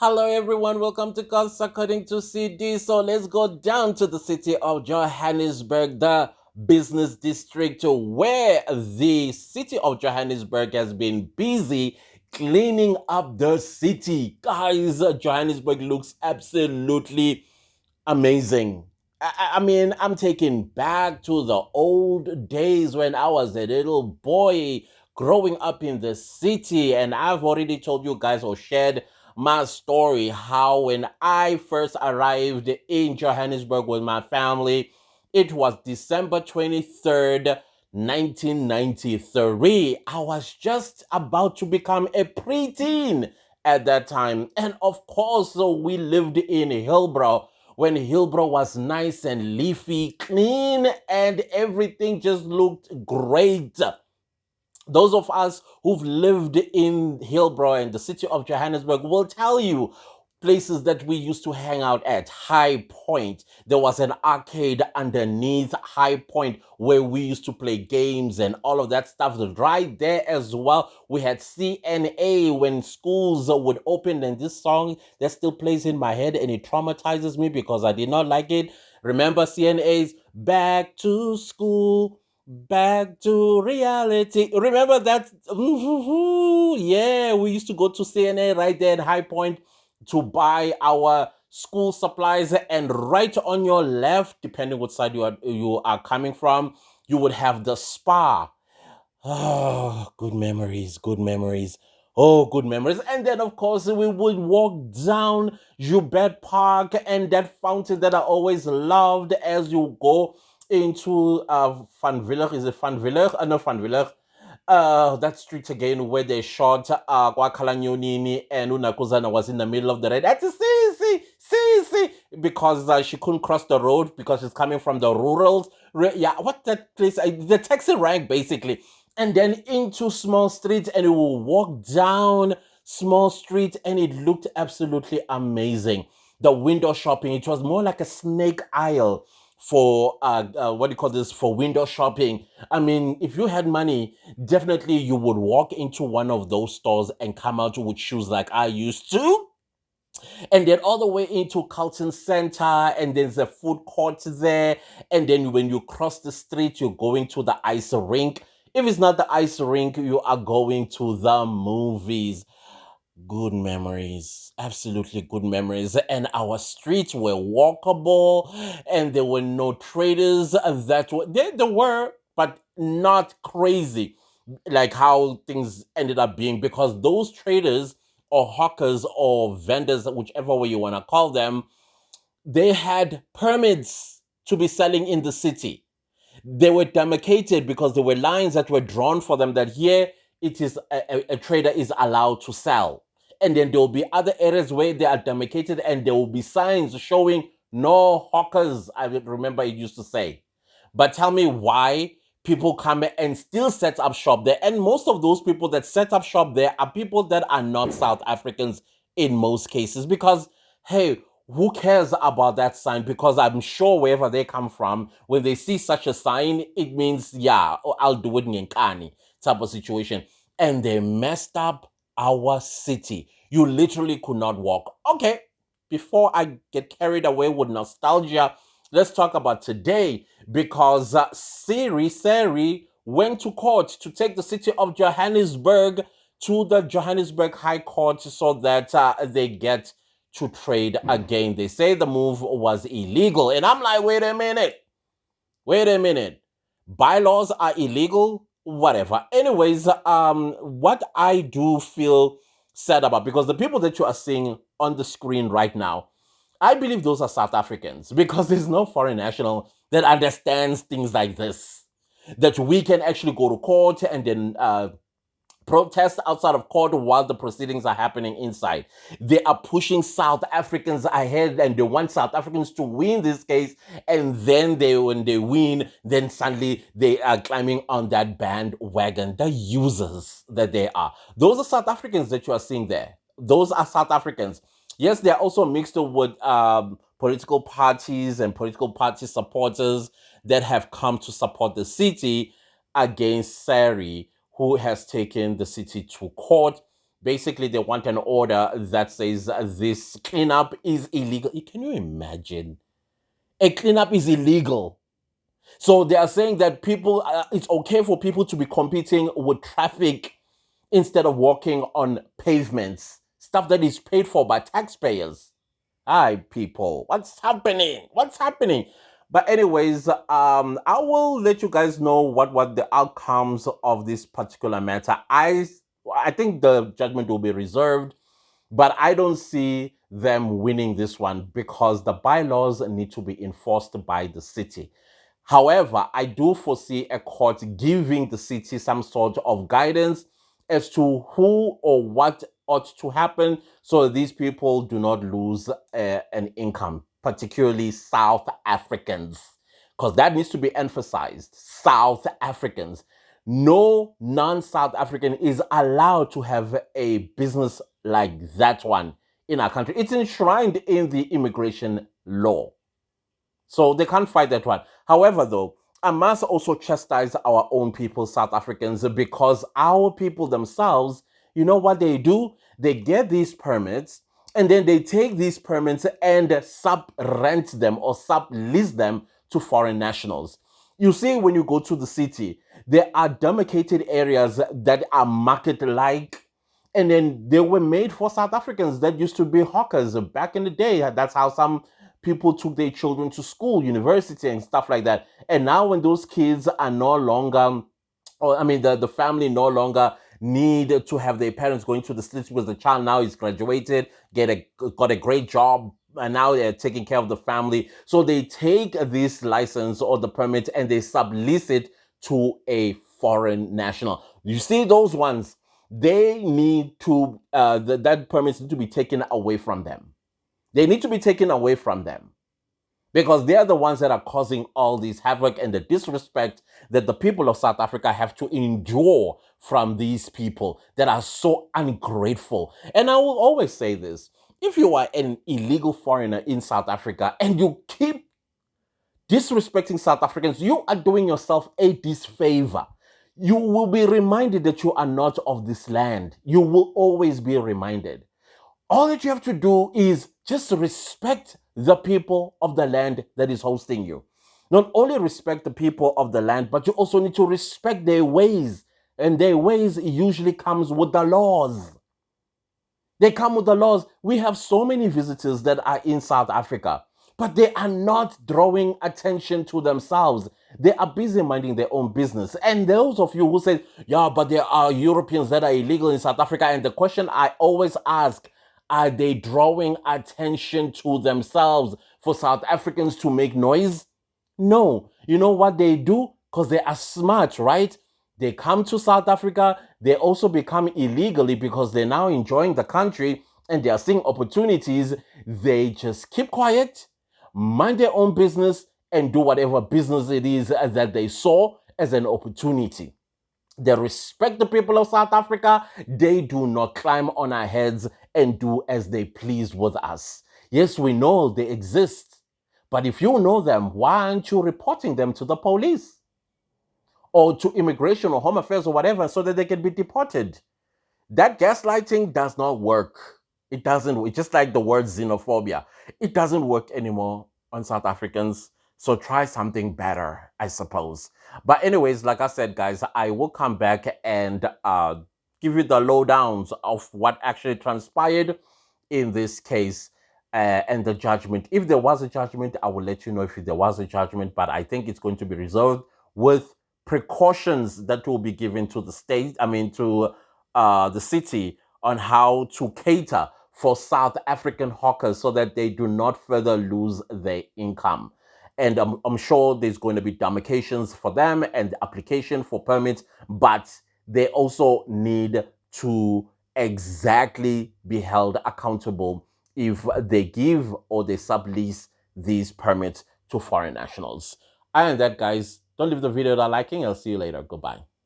Hello, everyone. Welcome to Cause According to CD. So let's go down to the city of Johannesburg, the business district, where the city of Johannesburg has been busy cleaning up the city. Guys, Johannesburg looks absolutely amazing. I mean, I'm taken back to the old days when I was a little boy growing up in the city. And I've already told you guys or shared my story how when I first arrived in Johannesburg with my family, it was December 23rd, 1993. I was just about to become a preteen at that time. And of course, so we lived in Hillbrow when Hillbrow was nice and leafy, clean, and everything just looked great. Those of us who've lived in Hillbrow and the city of Johannesburg will tell you places that we used to hang out at. High Point. There was an arcade underneath High Point where we used to play games and all of that stuff. Right there as well, we had CNA when schools would open, and this song that still plays in my head and it traumatizes me because I did not like it. Remember CNA's Back to School, Back to Reality. Remember that? Yeah, we used to go to CNA right there at High Point to buy our school supplies, and right on your left, depending what side you are coming from, you would have the spa. Oh, good memories, good memories. Oh, good memories. And then, of course, we would walk down Joubert Park and that fountain that I always loved as you go into Van Villers. Is it Van Villers? No, Van Villers. That street again where they shot Kwakalanyonini and Unakuzana was in the middle of the road. That's see, because she couldn't cross the road because she's coming from the rural. Yeah, what that place? The taxi rank basically, and then into Small Street, and we will walk down Small Street, and it looked absolutely amazing. The window shopping, it was more like a snake aisle for what do you call this, for window shopping. I mean, if you had money, definitely you would walk into one of those stores and come out with shoes like I used to, and then all the way into Carlton Center, and there's a food court there. And then when you cross the street, you're going to the ice rink. If it's not the ice rink, you are going to the movies. Good memories, absolutely good memories. And our streets were walkable, and there were no traders that were there were, but not crazy like how things ended up being, because those traders or hawkers or vendors, whichever way you want to call them, they had permits to be selling in the city. They were demarcated because there were lines that were drawn for them that here it is a trader is allowed to sell. And then there will be other areas where they are demarcated and there will be signs showing no hawkers, I remember it used to say. But tell me why people come and still set up shop there. And most of those people that set up shop there are people that are not South Africans in most cases. Because, hey, who cares about that sign? Because I'm sure wherever they come from, when they see such a sign, it means, yeah, I'll do it in Nkani type of situation. And they messed up our city. You literally could not walk. Okay, before I get carried away with nostalgia, let's talk about today, because Siri went to court to take the city of Johannesburg to the Johannesburg High Court so that they get to trade again. They say the move was illegal. And I'm like, wait a minute. Bylaws are illegal? Whatever. Anyways, what I do feel sad about, because the people that you are seeing on the screen right now, I believe those are South Africans, because there's no foreign national that understands things like this. That we can actually go to court and then protest outside of court while the proceedings are happening inside. They are pushing South Africans ahead and they want South Africans to win this case. And then when they win, then suddenly they are climbing on that bandwagon. The users that they are. Those are South Africans that you are seeing there. Those are South Africans. Yes, they are also mixed with political parties and political party supporters that have come to support the city against Sari, who has taken the city to court Basically, they want an order that says this cleanup is illegal. Can you imagine? A cleanup is illegal. So they are saying that people, it's okay for people to be competing with traffic instead of walking on pavements, stuff that is paid for by taxpayers. Hi, people. What's happening? What's happening? But anyways, I will let you guys know what the outcomes of this particular matter. I think the judgment will be reserved, but I don't see them winning this one because the bylaws need to be enforced by the city. However, I do foresee a court giving the city some sort of guidance as to who or what ought to happen so these people do not lose an income, particularly South Africans, because that needs to be emphasized. South Africans. No non-South African is allowed to have a business like that one in our country. It's enshrined in the immigration law. So they can't fight that one. However, though, I must also chastise our own people, South Africans, because our people themselves, you know what they do? They get these permits and then they take these permits and sub-rent them or sub-lease them to foreign nationals. You see, when you go to the city, there are demarcated areas that are market-like, and then they were made for South Africans that used to be hawkers back in the day. That's how some people took their children to school, university, and stuff like that. And now when those kids are no longer, or I mean, the family no longer need to have their parents going to the streets because the child now is graduated, got a great job, and now they're taking care of the family. So they take this license or the permit and they sublease it to a foreign national. You see those ones, they need to, that permits need to be taken away from them. They need to be taken away from them because they are the ones that are causing all this havoc and the disrespect that the people of South Africa have to endure from these people that are so ungrateful. And I will always say this: if you are an illegal foreigner in South Africa and you keep disrespecting South Africans, you are doing yourself a disfavor. You will be reminded that you are not of this land. You will always be reminded. All that you have to do is just respect the people of the land that is hosting you. Not only respect the people of the land, but you also need to respect their ways. And their ways usually comes with the laws. They come with the laws. We have so many visitors that are in South Africa, but they are not drawing attention to themselves. They are busy minding their own business. And those of you who say, yeah, but there are Europeans that are illegal in South Africa. And the question I always ask, are they drawing attention to themselves for South Africans to make noise? No. You know what they do? Because they are smart, right? They come to South Africa. They also become illegally because they're now enjoying the country and they are seeing opportunities. They just keep quiet, mind their own business, and do whatever business it is that they saw as an opportunity. They respect the people of South Africa. They do not climb on our heads and do as they please with us. Yes, we know they exist. But if you know them, why aren't you reporting them to the police or to immigration or home affairs or whatever so that they can be deported? That gaslighting does not work. It doesn't. It's just like the word xenophobia. It doesn't work anymore on South Africans. So try something better, I suppose. But anyways, like I said, guys, I will come back and give you the lowdowns of what actually transpired in this case and the judgment. If there was a judgment, I will let you know if there was a judgment, but I think it's going to be resolved with precautions that will be given to the state, to the city on how to cater for South African hawkers so that they do not further lose their income. And I'm sure there's going to be demarcations for them and application for permits, but they also need to exactly be held accountable if they give or they sublease these permits to foreign nationals. And that, guys, don't leave the video without liking. I'll see you later. Goodbye.